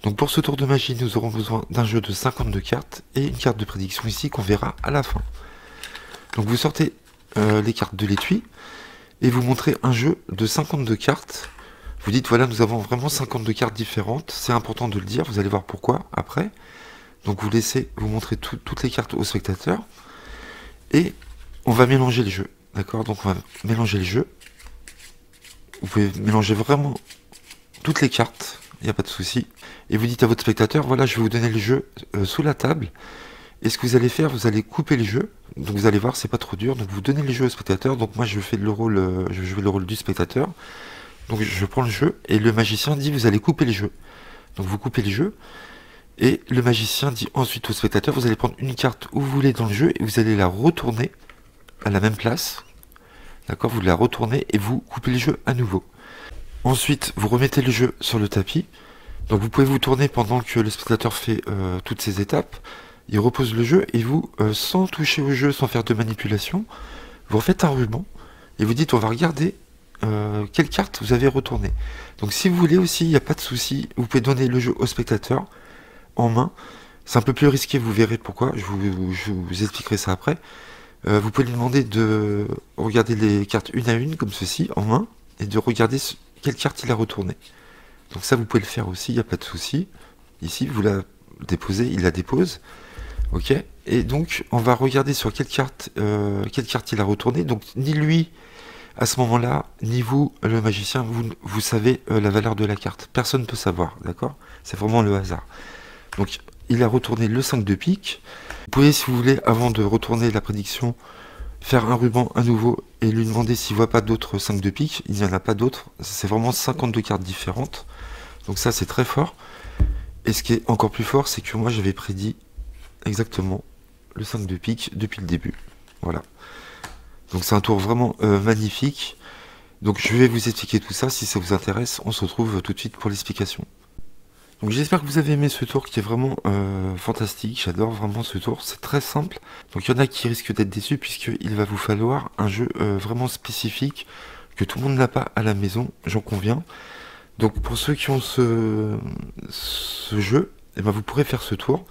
Donc pour ce tour de magie, nous aurons besoin d'un jeu de 52 cartes et une carte de prédiction ici qu'on verra à la fin. Donc vous sortez les cartes de l'étui et vous montrez un jeu de 52 cartes. Vous dites voilà, nous avons vraiment 52 cartes différentes, c'est important de le dire, vous allez voir pourquoi après. Donc vous laissez vous montrer toutes les cartes au spectateur et on va mélanger les jeux. D'accord? Donc on va mélanger les jeux. Vous pouvez mélanger vraiment toutes les cartes, il n'y a pas de souci. Et vous dites à votre spectateur, voilà, je vais vous donner le jeu sous la table. Et ce que vous allez faire, vous allez couper les jeux. Donc vous allez voir, c'est pas trop dur. Donc vous donnez les jeux au spectateur. Donc moi, je fais le rôle, je vais jouer le rôle du spectateur. Donc je prends le jeu et le magicien dit, vous allez couper les jeux. Donc vous coupez les jeux. Et le magicien dit ensuite au spectateur, vous allez prendre une carte où vous voulez dans le jeu et vous allez la retourner à la même place. D'accord? Vous la retournez et vous coupez le jeu à nouveau. Ensuite, vous remettez le jeu sur le tapis. Donc vous pouvez vous tourner pendant que le spectateur fait toutes ces étapes. Il repose le jeu et vous, sans toucher au jeu, sans faire de manipulation, vous refaites un ruban et vous dites on va regarder quelle carte vous avez retourné. Donc si vous voulez aussi, il n'y a pas de souci, vous pouvez donner le jeu au spectateur en main. C'est un peu plus risqué, vous verrez pourquoi, je vous expliquerai ça après. Vous pouvez lui demander de regarder les cartes une à une, comme ceci, en main, et de regarder quelle carte il a retourné. Donc ça, vous pouvez le faire aussi, il n'y a pas de souci. Ici, vous la déposez, il la dépose. Ok. Et donc, on va regarder sur quelle carte il a retourné. Donc, ni lui, à ce moment-là, ni vous, le magicien, vous savez la valeur de la carte. Personne ne peut savoir, d'accord? C'est vraiment le hasard. Donc, il a retourné le 5 de pique. Vous pouvez, si vous voulez, avant de retourner la prédiction, faire un ruban à nouveau et lui demander s'il ne voit pas d'autres 5 de pique. Il n'y en a pas d'autres. C'est vraiment 52 cartes différentes. Donc ça, c'est très fort. Et ce qui est encore plus fort, c'est que moi, j'avais prédit exactement le 5 de pique depuis le début. Voilà. Donc c'est un tour vraiment magnifique. Donc je vais vous expliquer tout ça. Si ça vous intéresse, on se retrouve tout de suite pour l'explication. Donc j'espère que vous avez aimé ce tour qui est vraiment fantastique. J'adore vraiment ce tour. C'est très simple. Donc il y en a qui risquent d'être déçus puisqu'il va vous falloir un jeu vraiment spécifique que tout le monde n'a pas à la maison, j'en conviens. Donc pour ceux qui ont ce jeu, eh ben, vous pourrez faire ce tour.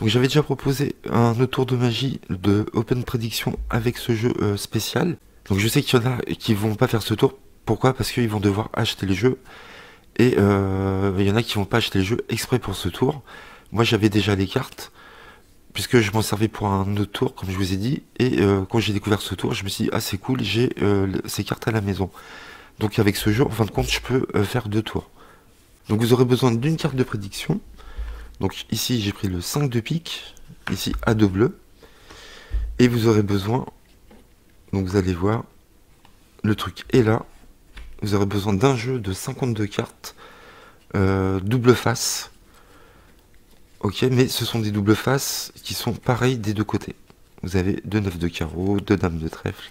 Donc j'avais déjà proposé un autre tour de magie de Open Prediction avec ce jeu spécial. Donc je sais qu'il y en a qui vont pas faire ce tour. Pourquoi? Parce qu'ils vont devoir acheter les jeux. Et il y en a qui vont pas acheter les jeux exprès pour ce tour. Moi j'avais déjà les cartes, puisque je m'en servais pour un autre tour, comme je vous ai dit. Et quand j'ai découvert ce tour, je me suis dit, ah c'est cool, j'ai ces cartes à la maison. Donc avec ce jeu, en fin de compte, je peux faire deux tours. Donc vous aurez besoin d'une carte de prédiction. Donc ici, j'ai pris le 5 de pique. Ici, A2 bleu. Et vous aurez besoin, donc vous allez voir, le truc est là. Vous aurez besoin d'un jeu de 52 cartes, double face. Ok, mais ce sont des doubles faces qui sont pareilles des deux côtés. Vous avez 2 9 de carreau, 2 dames de trèfle,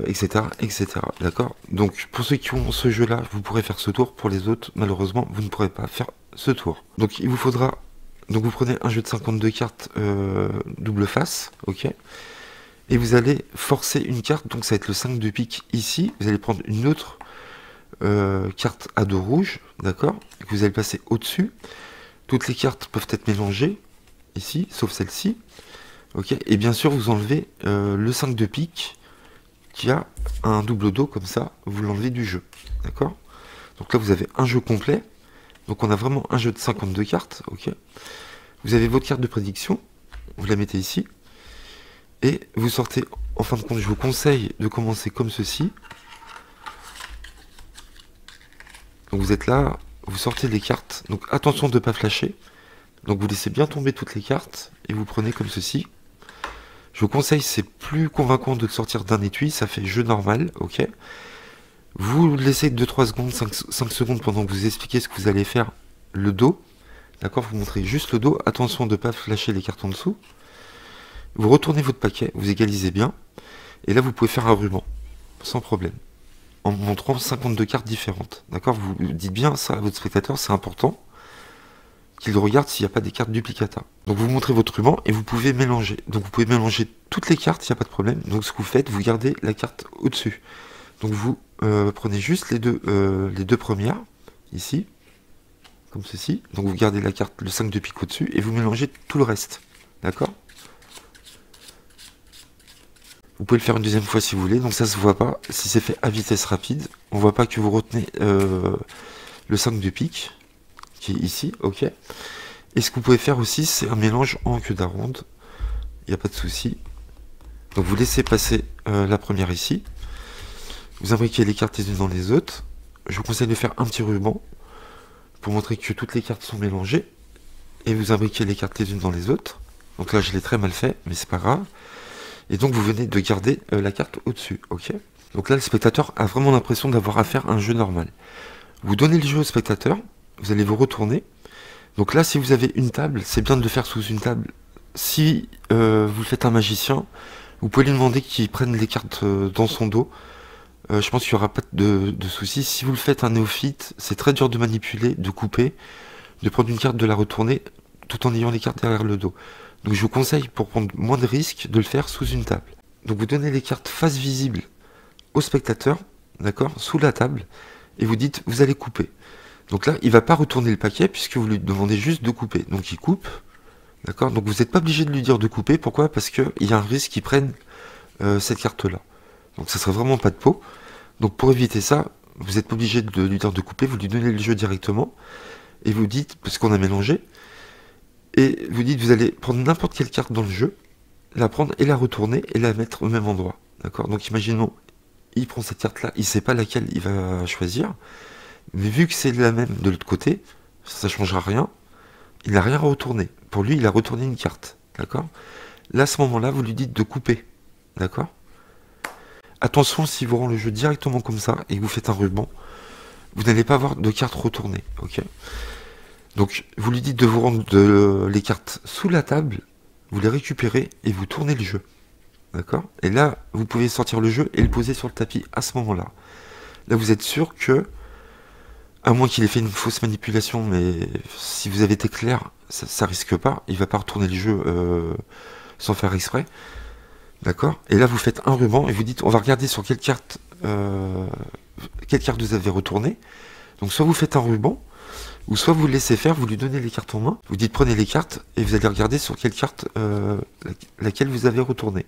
etc. etc. D'accord? Donc pour ceux qui ont ce jeu-là, vous pourrez faire ce tour. Pour les autres, malheureusement, vous ne pourrez pas faire ce tour. Donc il vous faudra... Donc vous prenez un jeu de 52 cartes double face, ok? Et vous allez forcer une carte, donc ça va être le 5 de pique ici. Vous allez prendre une autre carte à dos rouge, d'accord? Que vous allez passer au-dessus. Toutes les cartes peuvent être mélangées, ici, sauf celle-ci. Ok? Et bien sûr, vous enlevez le 5 de pique, qui a un double dos comme ça, vous l'enlevez du jeu, d'accord? Donc là, vous avez un jeu complet. Donc on a vraiment un jeu de 52 cartes, ok? Vous avez votre carte de prédiction, vous la mettez ici, et vous sortez, en fin de compte, je vous conseille de commencer comme ceci. Donc vous êtes là, vous sortez les cartes, donc attention de ne pas flasher. Donc vous laissez bien tomber toutes les cartes, et vous prenez comme ceci. Je vous conseille, c'est plus convaincant de le sortir d'un étui, ça fait jeu normal, ok? Vous laissez 2-3 secondes, 5 secondes pendant que vous expliquez ce que vous allez faire, le dos. D'accord? Vous montrez juste le dos. Attention de ne pas flasher les cartes en dessous. Vous retournez votre paquet, vous égalisez bien. Et là, vous pouvez faire un ruban, sans problème. En montrant 52 cartes différentes. D'accord? Vous dites bien ça à votre spectateur, c'est important qu'il regarde s'il n'y a pas des cartes duplicata. Donc vous montrez votre ruban et vous pouvez mélanger. Donc vous pouvez mélanger toutes les cartes, il n'y a pas de problème. Donc ce que vous faites, vous gardez la carte au-dessus. Donc vous prenez juste les deux premières, ici. comme ceci. Donc vous gardez la carte, le 5 de pique au-dessus, et vous mélangez tout le reste. D'accord? Vous pouvez le faire une deuxième fois si vous voulez, donc ça se voit pas. Si c'est fait à vitesse rapide, on voit pas que vous retenez le 5 de pique, qui est ici, ok. Et ce que vous pouvez faire aussi, c'est un mélange en queue d'aronde. Il n'y a pas de souci. Donc vous laissez passer la première ici. Vous imbriquez les cartes les unes dans les autres. Je vous conseille de faire un petit ruban pour montrer que toutes les cartes sont mélangées. Et vous imbriquez les cartes les unes dans les autres. Donc là, je l'ai très mal fait, mais c'est pas grave. Et donc vous venez de garder la carte au-dessus, ok. Donc là, le spectateur a vraiment l'impression d'avoir affaire à un jeu normal. Vous donnez le jeu au spectateur, vous allez vous retourner. Donc là, si vous avez une table, c'est bien de le faire sous une table. Si vous faites un magicien, vous pouvez lui demander qu'il prenne les cartes dans son dos. Je pense qu'il n'y aura pas de soucis. Si vous le faites un néophyte, c'est très dur de manipuler, de couper, de prendre une carte, de la retourner, tout en ayant les cartes derrière le dos. Donc je vous conseille, pour prendre moins de risques, de le faire sous une table. Donc vous donnez les cartes face visible au spectateur, d'accord, sous la table, et vous dites, vous allez couper. Donc là, il va pas retourner le paquet, puisque vous lui demandez juste de couper. Donc il coupe, d'accord. Donc vous n'êtes pas obligé de lui dire de couper, pourquoi? Parce qu'il y a un risque qu'il prenne cette carte-là. Donc ça serait vraiment pas de peau. Donc pour éviter ça, vous n'êtes pas obligé de lui dire de couper, vous lui donnez le jeu directement, et vous dites, parce qu'on a mélangé, et vous dites, vous allez prendre n'importe quelle carte dans le jeu, la prendre et la retourner et la mettre au même endroit. D'accord? Donc imaginons, il prend cette carte-là, il ne sait pas laquelle il va choisir, mais vu que c'est la même de l'autre côté, ça ne changera rien, il n'a rien à retourner. Pour lui, il a retourné une carte. D'accord? Là, à ce moment-là, vous lui dites de couper. D'accord? Attention, si vous rendez le jeu directement comme ça et que vous faites un ruban, vous n'allez pas avoir de cartes retournées. Ok? Donc, vous lui dites de vous rendre les cartes sous la table, vous les récupérez et vous tournez le jeu. D'accord? Et là, vous pouvez sortir le jeu et le poser sur le tapis à ce moment-là. Là, vous êtes sûr que, à moins qu'il ait fait une fausse manipulation, mais si vous avez été clair, ça risque pas. Il va pas retourner le jeu sans faire exprès. D'accord? Et là, vous faites un ruban et vous dites, on va regarder sur quelle carte vous avez retourné. Donc, soit vous faites un ruban, ou soit vous le laissez faire, vous lui donnez les cartes en main, vous dites prenez les cartes, et vous allez regarder sur quelle carte laquelle vous avez retourné.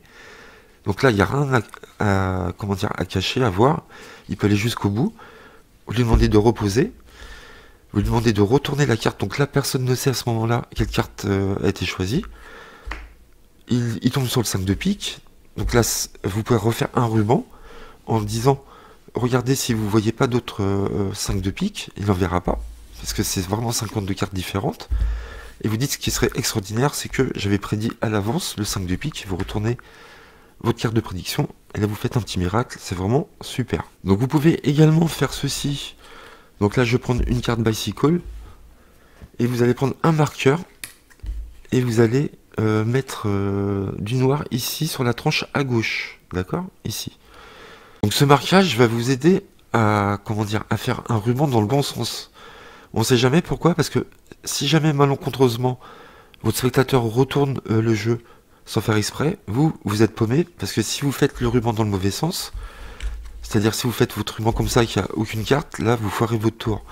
Donc là, il n'y a rien à cacher, à voir. Il peut aller jusqu'au bout. Vous lui demandez de reposer. Vous lui demandez de retourner la carte. Donc là, personne ne sait à ce moment-là quelle carte a été choisie. Il tombe sur le 5 de pique. Donc là, vous pouvez refaire un ruban en disant, regardez si vous voyez pas d'autres 5 de pique. Il n'en verra pas. Parce que c'est vraiment 52 cartes différentes. Et vous dites ce qui serait extraordinaire, c'est que j'avais prédit à l'avance le 5 de pique. Vous retournez votre carte de prédiction, et là vous faites un petit miracle, c'est vraiment super. Donc vous pouvez également faire ceci. Donc là je vais prendre une carte bicycle, et vous allez prendre un marqueur, et vous allez mettre du noir ici sur la tranche à gauche, d'accord? Ici. Donc ce marquage va vous aider à, à faire un ruban dans le bon sens. On sait jamais pourquoi, parce que si jamais malencontreusement votre spectateur retourne le jeu sans faire exprès, vous êtes paumé, parce que si vous faites le ruban dans le mauvais sens, c'est-à-dire si vous faites votre ruban comme ça et qu'il n'y a aucune carte, là vous foirez votre tour.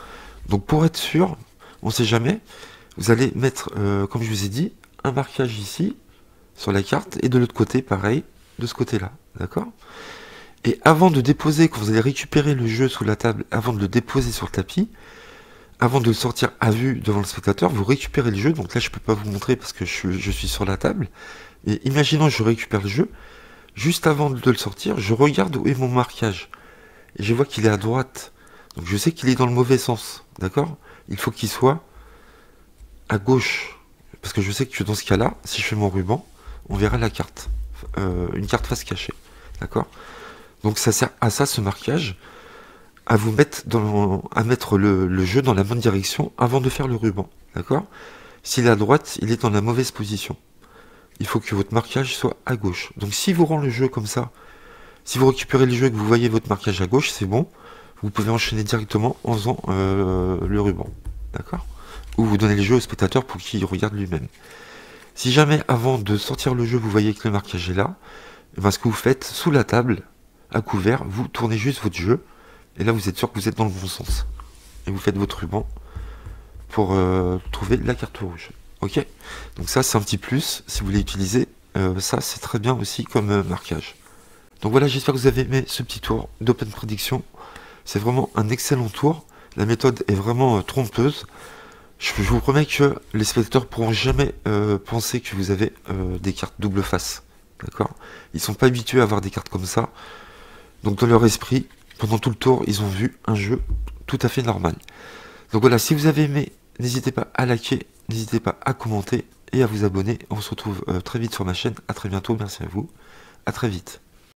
Donc pour être sûr, on sait jamais, vous allez mettre, comme je vous ai dit, un marquage ici, sur la carte, et de l'autre côté, pareil, de ce côté-là, d'accord? Et avant de déposer, quand vous allez récupérer le jeu sous la table, avant de le déposer sur le tapis, avant de le sortir à vue devant le spectateur, vous récupérez le jeu, donc là je peux pas vous montrer parce que je suis sur la table, et imaginons je récupère le jeu, juste avant de le sortir, je regarde où est mon marquage, et je vois qu'il est à droite, donc je sais qu'il est dans le mauvais sens, d'accord? Il faut qu'il soit à gauche, parce que je sais que dans ce cas-là, si je fais mon ruban, on verra la carte, une carte face cachée, d'accord? Donc ça sert à ça, ce marquage, à vous mettre à mettre le jeu dans la bonne direction avant de faire le ruban, d'accord? S'il est à droite, il est dans la mauvaise position. Il faut que votre marquage soit à gauche. Donc si vous rendez le jeu comme ça, si vous récupérez le jeu et que vous voyez votre marquage à gauche, c'est bon. Vous pouvez enchaîner directement en faisant le ruban, d'accord? Ou vous donnez le jeu au spectateur pour qu'il regarde lui-même. Si jamais avant de sortir le jeu, vous voyez que le marquage est là, et ben, ce que vous faites sous la table, à couvert, vous tournez juste votre jeu, et là vous êtes sûr que vous êtes dans le bon sens. Et vous faites votre ruban pour trouver la carte rouge. Ok, donc ça c'est un petit plus, si vous voulez utiliser, ça c'est très bien aussi comme marquage. Donc voilà, j'espère que vous avez aimé ce petit tour d'Open Prediction. C'est vraiment un excellent tour, la méthode est vraiment trompeuse. Je vous promets que les spectateurs pourront jamais penser que vous avez des cartes double face. D'accord? Ils sont pas habitués à avoir des cartes comme ça. Donc dans leur esprit, pendant tout le tour, ils ont vu un jeu tout à fait normal. Donc voilà, si vous avez aimé, n'hésitez pas à liker, n'hésitez pas à commenter et à vous abonner. On se retrouve très vite sur ma chaîne. À très bientôt, merci à vous. À très vite.